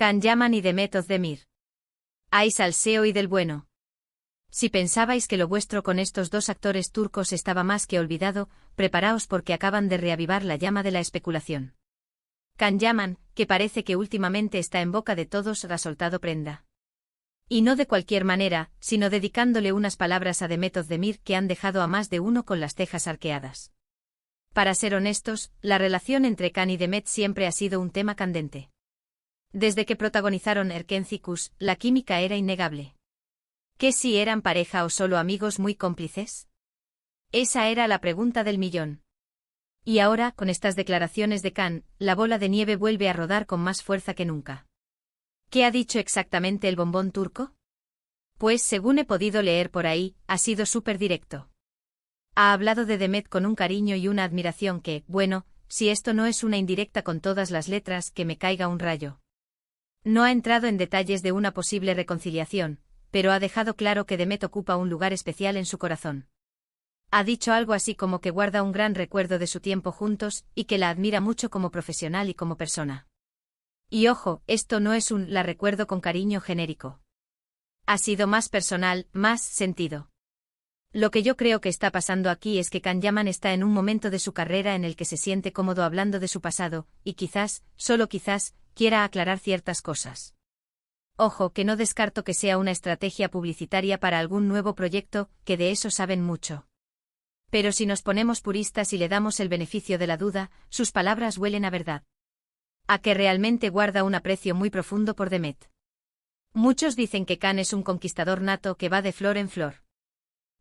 Can Yaman y Demet Özdemir. ¡Ay salseo y del bueno! Si pensabais que lo vuestro con estos dos actores turcos estaba más que olvidado, preparaos porque acaban de reavivar la llama de la especulación. Can Yaman, que parece que últimamente está en boca de todos, ha soltado prenda. Y no de cualquier manera, sino dedicándole unas palabras a Demet Özdemir que han dejado a más de uno con las cejas arqueadas. Para ser honestos, la relación entre Can y Demet siempre ha sido un tema candente. Desde que protagonizaron Erkenci-Kuş, la química era innegable. ¿Qué si eran pareja o solo amigos muy cómplices? Esa era la pregunta del millón. Y ahora, con estas declaraciones de Can, la bola de nieve vuelve a rodar con más fuerza que nunca. ¿Qué ha dicho exactamente el bombón turco? Pues según he podido leer por ahí, ha sido súper directo. Ha hablado de Demet con un cariño y una admiración que, bueno, si esto no es una indirecta con todas las letras, que me caiga un rayo. No ha entrado en detalles de una posible reconciliación, pero ha dejado claro que Demet ocupa un lugar especial en su corazón. Ha dicho algo así como que guarda un gran recuerdo de su tiempo juntos y que la admira mucho como profesional y como persona. Y ojo, esto no es un la recuerdo con cariño genérico. Ha sido más personal, más sentido. Lo que yo creo que está pasando aquí es que Can Yaman está en un momento de su carrera en el que se siente cómodo hablando de su pasado, y quizás, solo quizás, quiera aclarar ciertas cosas. Ojo, que no descarto que sea una estrategia publicitaria para algún nuevo proyecto, que de eso saben mucho. Pero si nos ponemos puristas y le damos el beneficio de la duda, sus palabras huelen a verdad. A que realmente guarda un aprecio muy profundo por Demet. Muchos dicen que Can es un conquistador nato que va de flor en flor.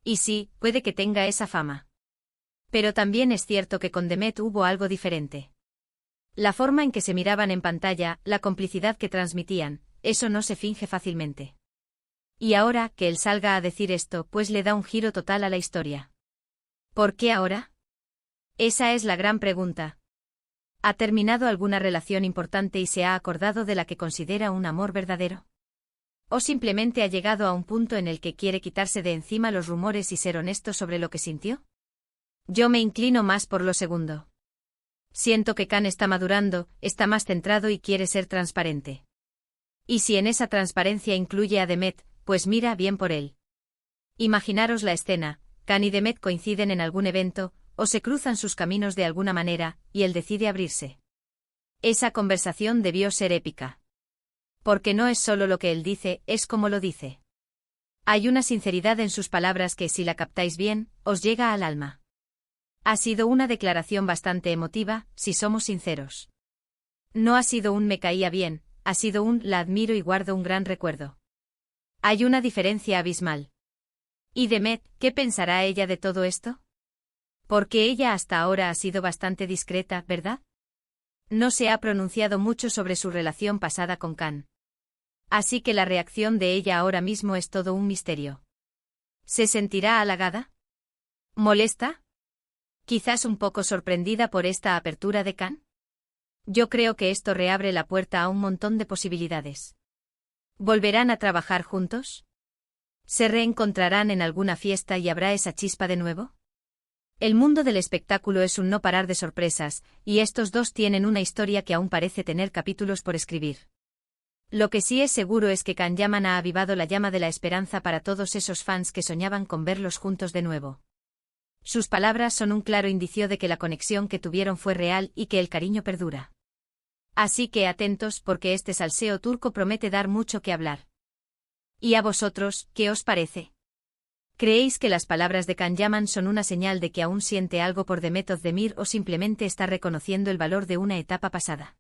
Y sí, puede que tenga esa fama. Pero también es cierto que con Demet hubo algo diferente. La forma en que se miraban en pantalla, la complicidad que transmitían, eso no se finge fácilmente. Y ahora, que él salga a decir esto, pues le da un giro total a la historia. ¿Por qué ahora? Esa es la gran pregunta. ¿Ha terminado alguna relación importante y se ha acordado de la que considera un amor verdadero? ¿O simplemente ha llegado a un punto en el que quiere quitarse de encima los rumores y ser honesto sobre lo que sintió? Yo me inclino más por lo segundo. Siento que Can está madurando, está más centrado y quiere ser transparente. Y si en esa transparencia incluye a Demet, pues mira, bien por él. Imaginaros la escena. Can y Demet coinciden en algún evento, o se cruzan sus caminos de alguna manera, y él decide abrirse. Esa conversación debió ser épica. Porque no es solo lo que él dice, es como lo dice. Hay una sinceridad en sus palabras que, si la captáis bien, os llega al alma. Ha sido una declaración bastante emotiva, si somos sinceros. No ha sido un me caía bien, ha sido un la admiro y guardo un gran recuerdo. Hay una diferencia abismal. ¿Y Demet, qué pensará ella de todo esto? Porque ella hasta ahora ha sido bastante discreta, ¿verdad? No se ha pronunciado mucho sobre su relación pasada con Can. Así que la reacción de ella ahora mismo es todo un misterio. ¿Se sentirá halagada? ¿Molesta? ¿Quizás un poco sorprendida por esta apertura de Can? Yo creo que esto reabre la puerta a un montón de posibilidades. ¿Volverán a trabajar juntos? ¿Se reencontrarán en alguna fiesta y habrá esa chispa de nuevo? El mundo del espectáculo es un no parar de sorpresas, y estos dos tienen una historia que aún parece tener capítulos por escribir. Lo que sí es seguro es que Can Yaman ha avivado la llama de la esperanza para todos esos fans que soñaban con verlos juntos de nuevo. Sus palabras son un claro indicio de que la conexión que tuvieron fue real y que el cariño perdura. Así que atentos porque este salseo turco promete dar mucho que hablar. ¿Y a vosotros, qué os parece? ¿Creéis que las palabras de Can Yaman son una señal de que aún siente algo por Demet Özdemir o simplemente está reconociendo el valor de una etapa pasada?